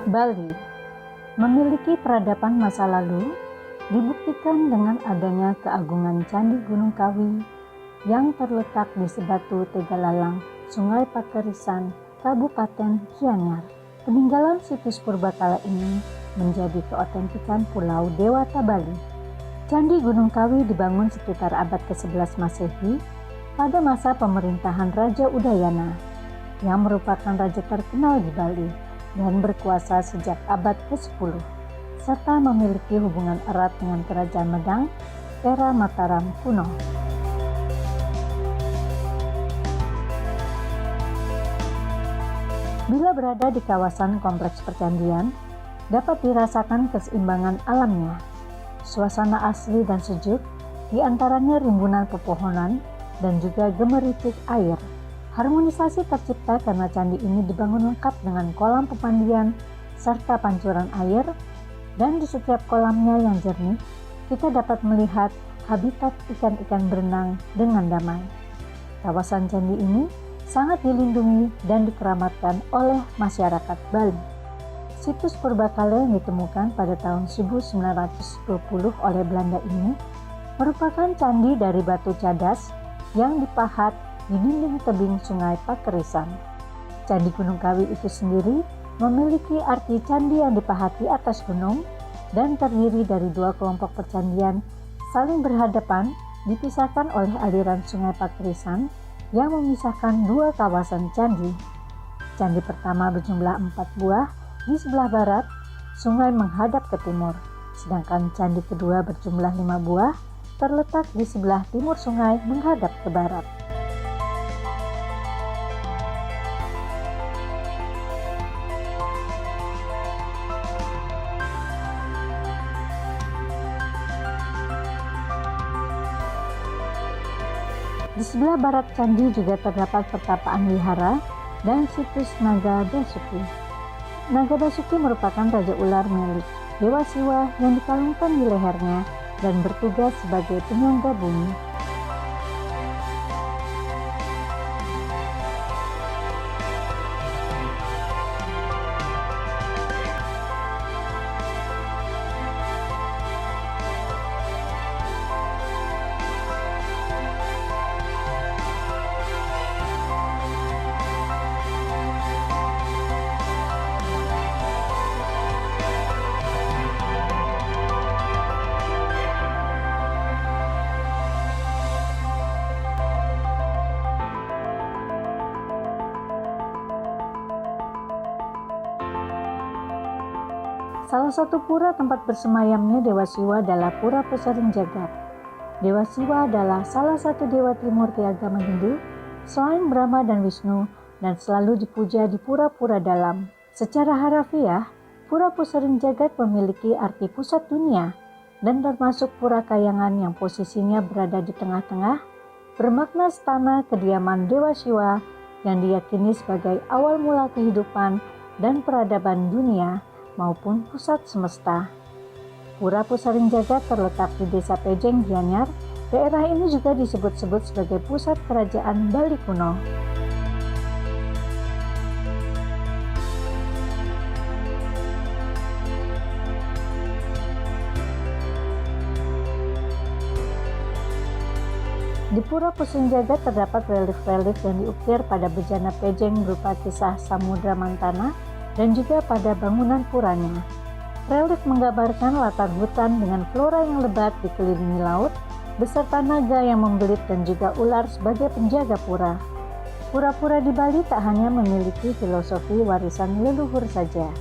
Bali memiliki peradaban masa lalu, dibuktikan dengan adanya keagungan Candi Gunung Kawi yang terletak di Sebatu Tegalalang, Sungai Pakerisan, Kabupaten Gianyar. Peninggalan situs purbakala ini menjadi keotentikan Pulau Dewata Bali. Candi Gunung Kawi dibangun sekitar abad ke-11 Masehi pada masa pemerintahan Raja Udayana, yang merupakan raja terkenal di Bali dan berkuasa sejak abad ke-10, serta memiliki hubungan erat dengan Kerajaan Medang era Mataram kuno. Bila berada di kawasan kompleks percandian, dapat dirasakan keseimbangan alamnya. Suasana asli dan sejuk, di antaranya rimbunan pepohonan dan juga gemericik air. Harmonisasi tercipta karena candi ini dibangun lengkap dengan kolam pemandian serta pancuran air, dan di setiap kolamnya yang jernih, kita dapat melihat habitat ikan-ikan berenang dengan damai. Kawasan candi ini sangat dilindungi dan dikeramatkan oleh masyarakat Bali. Situs purbakala yang ditemukan pada tahun 1920 oleh Belanda ini merupakan candi dari batu cadas yang dipahat di dinding tebing Sungai Pakerisan. Candi Gunung Kawi itu sendiri memiliki arti candi yang dipahat di atas gunung dan terdiri dari dua kelompok percandian saling berhadapan, dipisahkan oleh aliran Sungai Pakerisan yang memisahkan dua kawasan candi. Candi pertama berjumlah 4 buah di sebelah barat, sungai menghadap ke timur, sedangkan candi kedua berjumlah 5 buah terletak di sebelah timur sungai menghadap ke barat. Di sebelah barat candi juga terdapat pertapaan wihara dan situs Naga Basuki. Naga Basuki merupakan raja ular milik Dewa Siwa yang dikalungkan di lehernya dan bertugas sebagai penyangga bumi. Salah satu pura tempat bersemayamnya Dewa Siwa adalah Pura Pusaring Jagat. Dewa Siwa adalah salah satu dewa timur di agama Hindu selain Brahma dan Wisnu, dan selalu dipuja di pura-pura dalam. Secara harafiah, Pura Pusaring Jagat memiliki arti pusat dunia dan termasuk pura kayangan yang posisinya berada di tengah-tengah, bermakna stana kediaman Dewa Siwa yang diyakini sebagai awal mula kehidupan dan peradaban dunia maupun pusat semesta. Pura Pusaring Jagat terletak di Desa Pejeng, Gianyar. Daerah ini juga disebut-sebut sebagai pusat kerajaan Bali kuno. Di Pura Pusaring Jagat terdapat relief-relief yang diukir pada bejana Pejeng berupa kisah Samudra Mantana dan juga pada bangunan puranya. Relief menggambarkan latar hutan dengan flora yang lebat dikelilingi laut, beserta naga yang membelit dan juga ular sebagai penjaga pura. Pura-pura di Bali tak hanya memiliki filosofi warisan leluhur saja,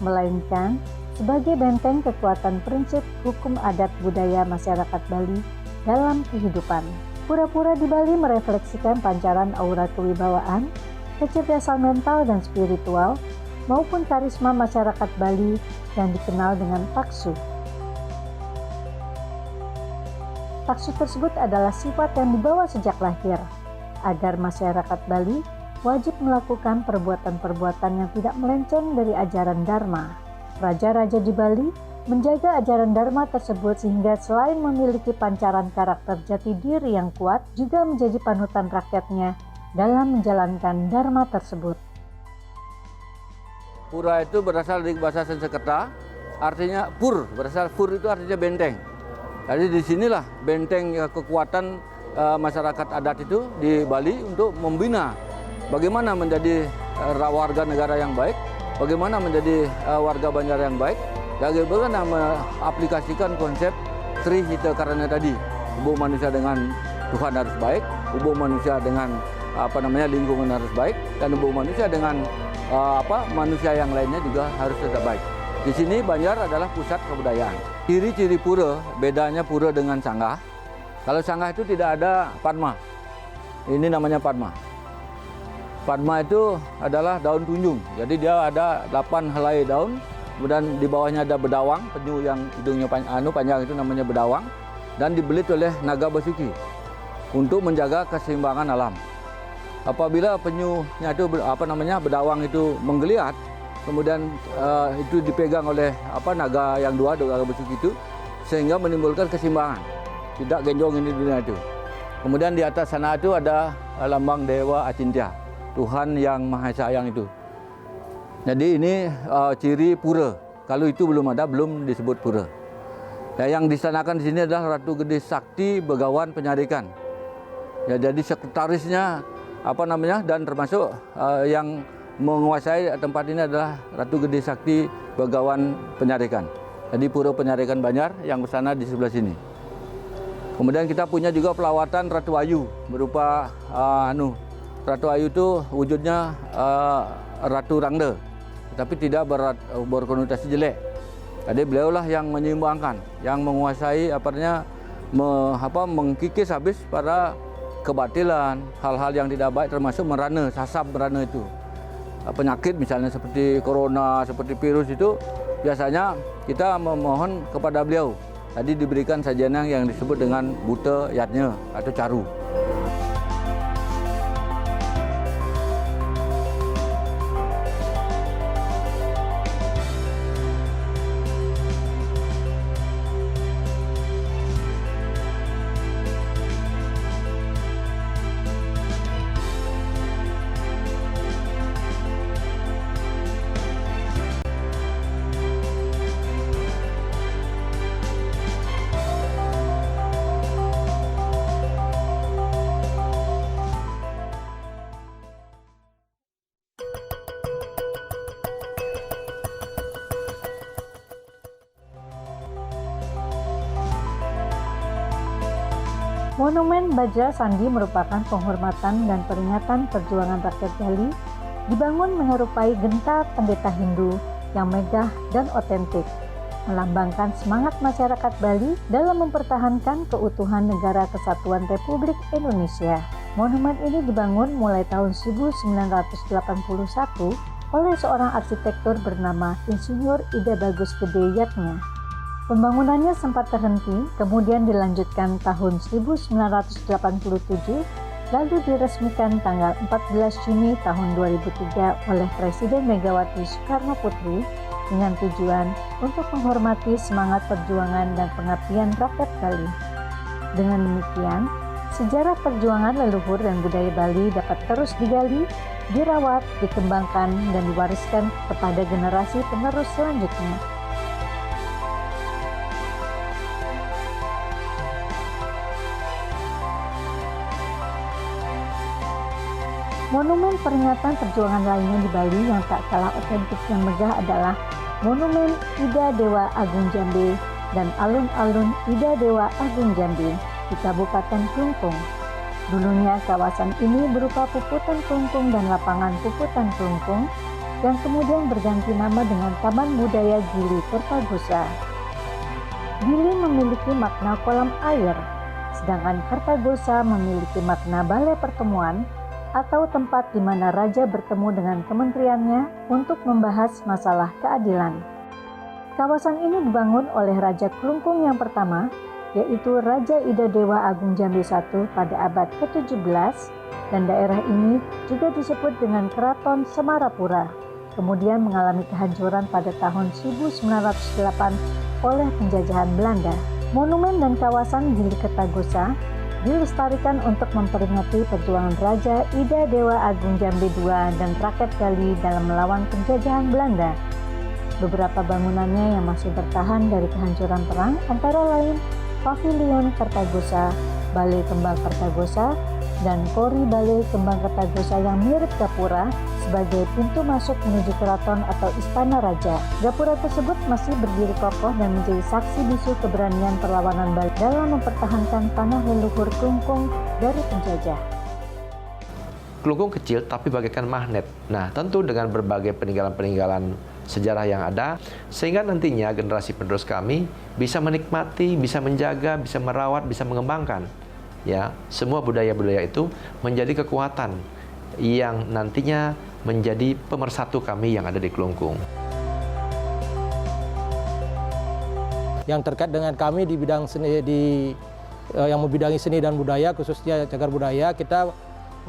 melainkan sebagai benteng kekuatan prinsip hukum adat budaya masyarakat Bali dalam kehidupan. Pura-pura di Bali merefleksikan pancaran aura kewibawaan, kecerdasan mental dan spiritual, maupun karisma masyarakat Bali yang dikenal dengan Paksu. Paksu tersebut adalah sifat yang dibawa sejak lahir, agar masyarakat Bali wajib melakukan perbuatan-perbuatan yang tidak melenceng dari ajaran Dharma. Raja-raja di Bali menjaga ajaran Dharma tersebut sehingga selain memiliki pancaran karakter jati diri yang kuat, juga menjadi panutan rakyatnya dalam menjalankan Dharma tersebut. Pura itu berasal dari bahasa Sanskerta, artinya pur, pur itu artinya benteng. Jadi disinilah benteng kekuatan masyarakat adat itu di Bali untuk membina bagaimana menjadi warga negara yang baik, bagaimana menjadi warga Banjar yang baik, bagaimana mengaplikasikan konsep Tri Hita Karana tadi, hubungan manusia dengan Tuhan harus baik, hubungan manusia dengan lingkungan harus baik, dan hubungan manusia dengan manusia yang lainnya juga harus tetap baik. Di sini Banjar adalah pusat kebudayaan. Ciri-ciri pura, bedanya pura dengan sanggah. Kalau sanggah itu tidak ada padma. Ini namanya padma. Padma itu adalah daun tunjung. Jadi dia ada 8 helai daun, kemudian di bawahnya ada bedawang, penyu yang hidungnya panjang itu namanya bedawang, dan dibelit oleh naga basuki untuk menjaga keseimbangan alam. Apabila penyunya itu bedawang itu menggeliat, kemudian itu dipegang oleh naga yang dua naga basuki itu, sehingga menimbulkan keseimbangan, tidak genjong ini dunia itu. Kemudian di atas sana itu ada lambang Dewa Acintya, Tuhan yang Maha Sayang itu. Jadi ini ciri pura. Kalau itu belum ada, belum disebut pura. Ya, yang disanakan di sini adalah Ratu Gede Sakti Begawan Penyarikan. Ya, jadi sekretarisnya dan termasuk yang menguasai tempat ini adalah Ratu Gede Sakti Begawan Penyarikan. Jadi Pura Penyarikan Banjar yang bersana di sebelah sini. Kemudian kita punya juga pelawatan Ratu Ayu berupa Ratu Ayu itu wujudnya Ratu Rangde, tapi tidak berkonotasi jelek. Jadi beliaulah yang menyeimbangkan, yang menguasai mengkikis habis pada kebatilan, hal-hal yang tidak baik, termasuk merana, sasab merana itu. Penyakit misalnya seperti corona, seperti virus itu, biasanya kita memohon kepada beliau. Tadi diberikan sajian yang disebut dengan buta yatnya atau caru. Monumen Bajra Sandi merupakan penghormatan dan peringatan perjuangan rakyat Bali, dibangun menyerupai genta pendeta Hindu yang megah dan otentik, melambangkan semangat masyarakat Bali dalam mempertahankan keutuhan Negara Kesatuan Republik Indonesia. Monumen ini dibangun mulai tahun 1981 oleh seorang arsitektur bernama Insinyur Ida Bagus Gede Yatnya. Pembangunannya sempat terhenti, kemudian dilanjutkan tahun 1987, lalu diresmikan tanggal 14 Juni tahun 2003 oleh Presiden Megawati Soekarno Putri dengan tujuan untuk menghormati semangat perjuangan dan pengabdian rakyat Bali. Dengan demikian, sejarah perjuangan leluhur dan budaya Bali dapat terus digali, dirawat, dikembangkan, dan diwariskan kepada generasi penerus selanjutnya. Monumen peringatan perjuangan lainnya di Bali yang tak kalah otentik dan megah adalah Monumen Ida Dewa Agung Jambe dan Alun-alun Ida Dewa Agung Jambe di Kabupaten Klungkung. Dulunya kawasan ini berupa Puputan Klungkung dan Lapangan Puputan Klungkung yang kemudian berganti nama dengan Taman Budaya Gili Kertagosa. Gili memiliki makna kolam air, sedangkan Kertagosa memiliki makna balai pertemuan atau tempat di mana raja bertemu dengan kementeriannya untuk membahas masalah keadilan. Kawasan ini dibangun oleh Raja Klungkung yang pertama, yaitu Raja Ida Dewa Agung Jambe I pada abad ke-17, dan daerah ini juga disebut dengan Keraton Semarapura, kemudian mengalami kehancuran pada tahun 1908 oleh penjajahan Belanda. Monumen dan kawasan Gili Kertagosa dilestarikan untuk memperingati perjuangan Raja Ida Dewa Agung Jambi II dan rakyat Bali dalam melawan penjajahan Belanda. Beberapa bangunannya yang masih bertahan dari kehancuran perang antara lain Pavilion Kertagosa, Balai Kembang Kertagosa, dan Kori Balai Kembang Kertagosa yang mirip gapura sebagai pintu masuk menuju keraton atau istana raja. Gapura tersebut masih berdiri kokoh dan menjadi saksi bisu keberanian perlawanan Bali dalam mempertahankan tanah leluhur Klungkung dari penjajah. Klungkung kecil tapi bagaikan magnet. Nah, tentu dengan berbagai peninggalan-peninggalan sejarah yang ada, sehingga nantinya generasi penerus kami bisa menikmati, bisa menjaga, bisa merawat, bisa mengembangkan. Ya, semua budaya-budaya itu menjadi kekuatan yang nantinya menjadi pemersatu kami yang ada di Klungkung. Yang terkait dengan kami di bidang seni, yang membidangi seni dan budaya, khususnya cagar budaya,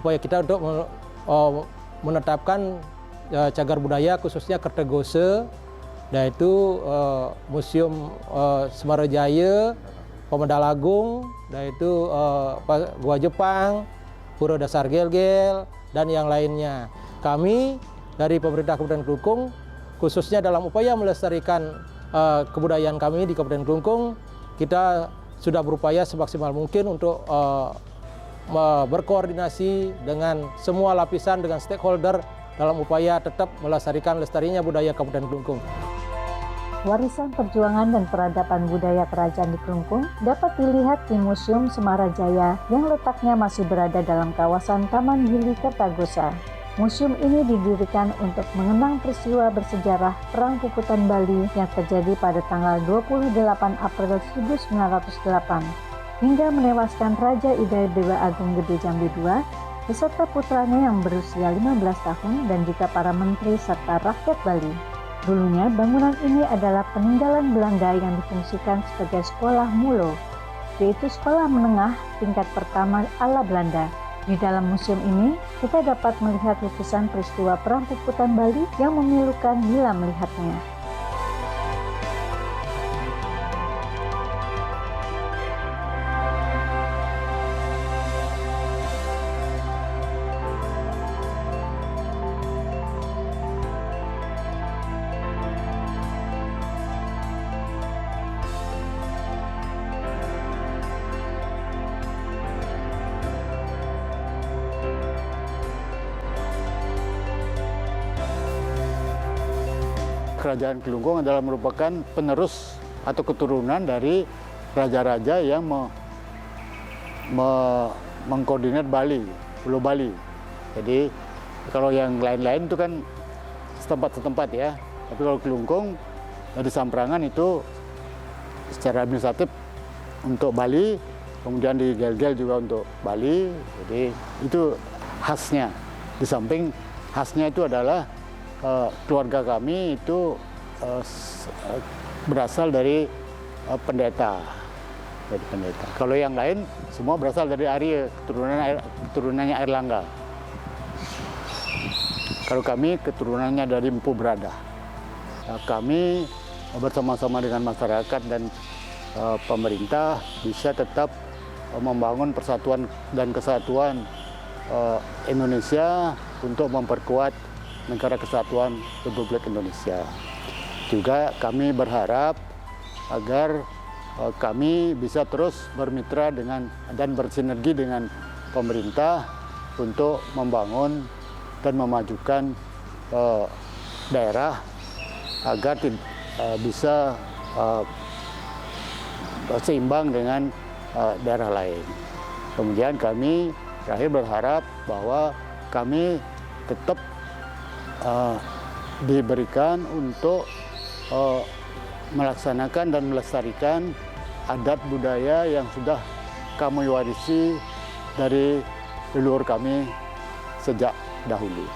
upaya kita untuk menetapkan cagar budaya khususnya Kertagosa, yaitu Museum Semarajaya, Pemedalagung, yaitu Gua Jepang, Pura Dasar Gel-Gel, dan yang lainnya. Kami dari pemerintah Kabupaten Klungkung, khususnya dalam upaya melestarikan kebudayaan kami di Kabupaten Klungkung, kita sudah berupaya semaksimal mungkin untuk berkoordinasi dengan semua lapisan, dengan stakeholder dalam upaya tetap lestarinya budaya Kabupaten Klungkung. Warisan perjuangan dan peradaban budaya kerajaan di Klungkung dapat dilihat di Museum Semarajaya yang letaknya masih berada dalam kawasan Taman Gili Kertagosa. Museum ini didirikan untuk mengenang peristiwa bersejarah Perang Puputan Bali yang terjadi pada tanggal 28 April 1908 hingga menewaskan Raja Ida Dewa Agung Gede Jambi II beserta putranya yang berusia 15 tahun dan juga para menteri serta rakyat Bali. Dulunya bangunan ini adalah peninggalan Belanda yang difungsikan sebagai sekolah mulo, yaitu sekolah menengah tingkat pertama ala Belanda. Di dalam museum ini, kita dapat melihat lukisan peristiwa Perang Puputan Bali yang memilukan bila melihatnya. Kerajaan Klungkung adalah merupakan penerus atau keturunan dari raja-raja yang mengkoordinat Bali, Pulau Bali. Jadi kalau yang lain-lain itu kan setempat-setempat ya. Tapi kalau Klungkung dari Samprangan itu secara administratif untuk Bali, kemudian di Gel-Gel juga untuk Bali. Jadi itu khasnya. Di samping khasnya itu adalah keluarga kami itu berasal dari pendeta. Kalau yang lain semua berasal dari Arya, keturunannya Airlangga. Kalau kami keturunannya dari Empu Berada. Kami bersama-sama dengan masyarakat dan pemerintah bisa tetap membangun persatuan dan kesatuan Indonesia untuk memperkuat Negara Kesatuan Republik Indonesia. Juga kami berharap agar kami bisa terus bermitra dengan dan bersinergi dengan pemerintah untuk membangun dan memajukan daerah agar bisa seimbang dengan daerah lain. Kemudian kami terakhir berharap bahwa kami tetap diberikan untuk melaksanakan dan melestarikan adat budaya yang sudah kami warisi dari leluhur kami sejak dahulu.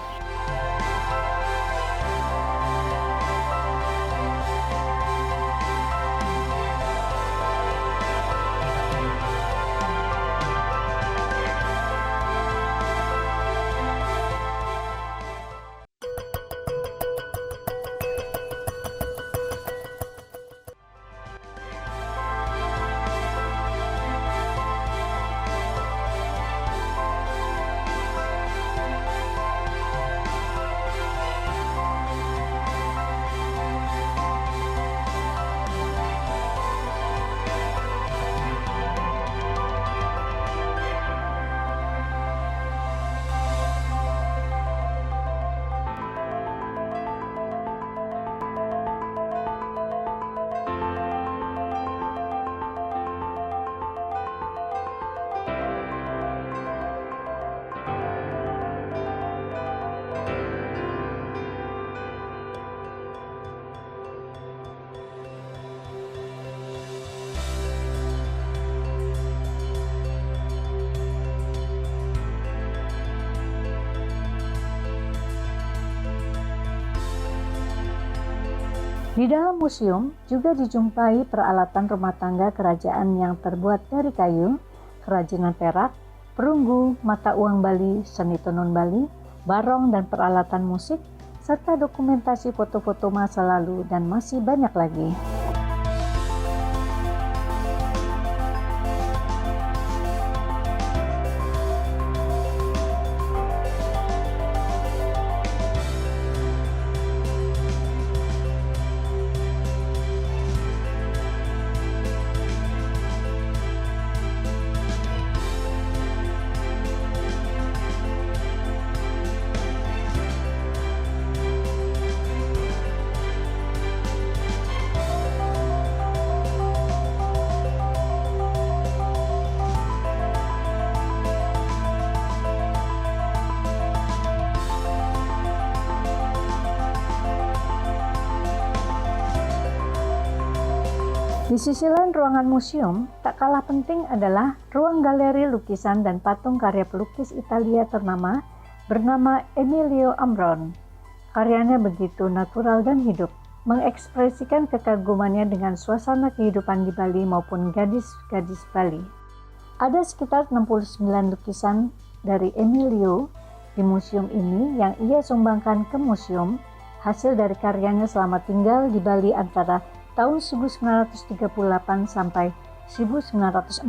Di dalam museum juga dijumpai peralatan rumah tangga kerajaan yang terbuat dari kayu, kerajinan perak, perunggu, mata uang Bali, seni tenun Bali, barong dan peralatan musik, serta dokumentasi foto-foto masa lalu dan masih banyak lagi. Di sisi lain ruangan museum, tak kalah penting adalah ruang galeri lukisan dan patung karya pelukis Italia ternama bernama Emilio Ambron. Karyanya begitu natural dan hidup, mengekspresikan kekagumannya dengan suasana kehidupan di Bali maupun gadis-gadis Bali. Ada sekitar 69 lukisan dari Emilio di museum ini yang ia sumbangkan ke museum, hasil dari karyanya selama tinggal di Bali antara tahun 1938 sampai 1942.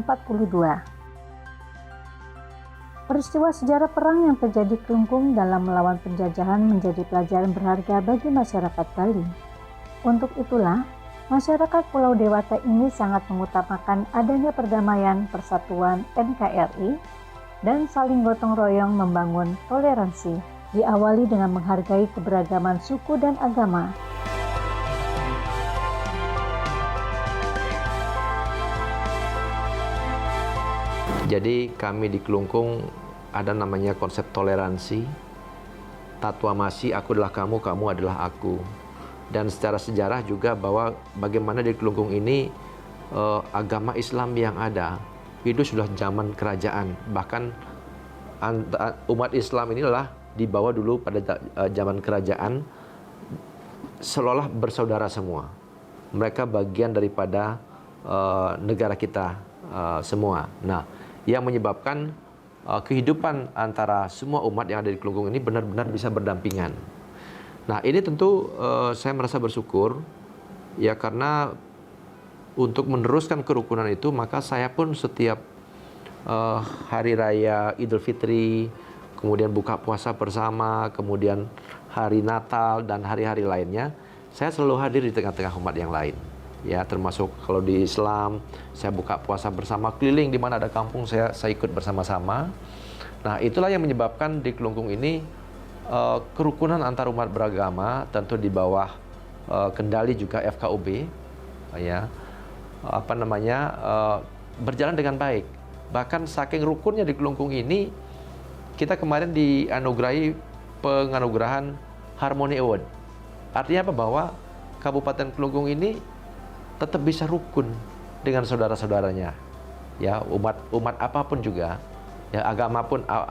Peristiwa sejarah perang yang terjadi kelungkung dalam melawan penjajahan menjadi pelajaran berharga bagi masyarakat Bali. Untuk itulah, masyarakat Pulau Dewata ini sangat mengutamakan adanya perdamaian, persatuan, NKRI, dan saling gotong royong membangun toleransi, diawali dengan menghargai keberagaman suku dan agama. Jadi kami di Kelungkung ada namanya konsep toleransi, tatwamasi, aku adalah kamu, kamu adalah aku. Dan secara sejarah juga bahwa bagaimana di Kelungkung ini agama Islam yang ada, itu sudah zaman kerajaan. Bahkan umat Islam inilah dibawa dulu pada zaman kerajaan, seolah bersaudara semua. Mereka bagian daripada negara kita semua. Nah, yang menyebabkan kehidupan antara semua umat yang ada di Kelungkung ini benar-benar bisa berdampingan. Nah, ini tentu saya merasa bersyukur ya, karena untuk meneruskan kerukunan itu maka saya pun setiap hari raya Idul Fitri, kemudian buka puasa bersama, kemudian hari Natal dan hari-hari lainnya, saya selalu hadir di tengah-tengah umat yang lain. Ya, termasuk kalau di Islam, saya buka puasa bersama, keliling di mana ada kampung saya ikut bersama-sama. Nah, itulah yang menyebabkan di Kelungkung ini kerukunan antar umat beragama, tentu di bawah kendali juga FKUB, ya, berjalan dengan baik. Bahkan saking rukunnya di Kelungkung ini, kita kemarin dianugerahi penganugerahan Harmony Award. Artinya apa? Bahwa Kabupaten Kelungkung ini tetap bisa rukun dengan saudara-saudaranya, ya, umat apapun juga, ya,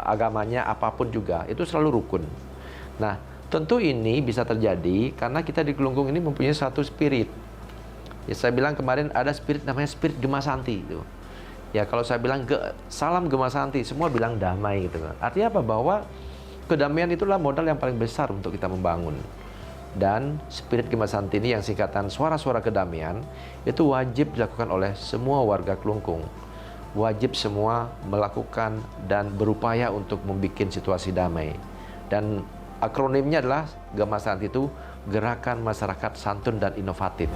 agamanya apapun juga, itu selalu rukun. Nah, tentu ini bisa terjadi karena kita di Kelungkung ini mempunyai satu spirit. Ya, saya bilang kemarin ada spirit namanya spirit Gemasanti itu. Ya, kalau saya bilang salam Gemasanti, semua bilang damai gitu. Artinya apa? Bahwa kedamaian itulah modal yang paling besar untuk kita membangun. Dan spirit Gemasanti ini yang singkatan suara-suara kedamaian itu wajib dilakukan oleh semua warga Kelungkung. Wajib semua melakukan dan berupaya untuk membuat situasi damai. Dan akronimnya adalah Gemasanti itu Gerakan Masyarakat Santun dan Inovatif.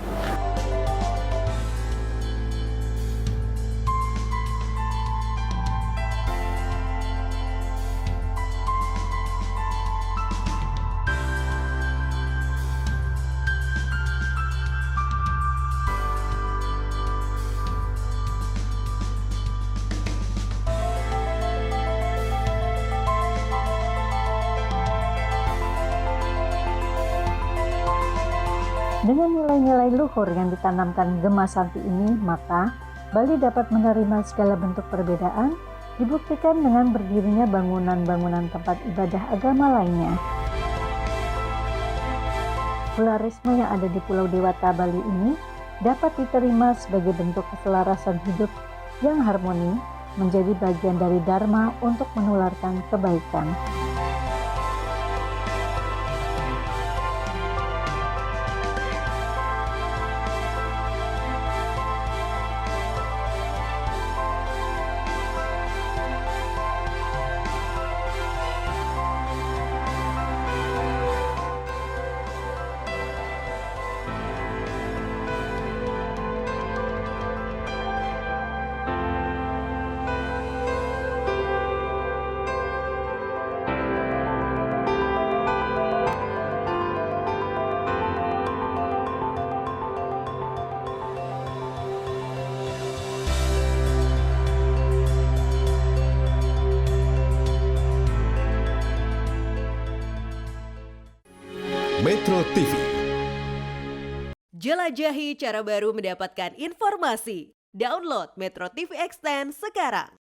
Dengan nilai-nilai luhur yang ditanamkan Gemasanti ini, maka Bali dapat menerima segala bentuk perbedaan, dibuktikan dengan berdirinya bangunan-bangunan tempat ibadah agama lainnya. sekularisme yang ada di Pulau Dewata, Bali ini dapat diterima sebagai bentuk keselarasan hidup yang harmoni, menjadi bagian dari Dharma untuk menularkan kebaikan. Metro TV. Jelajahi cara baru mendapatkan informasi. Download Metro TV Extend sekarang.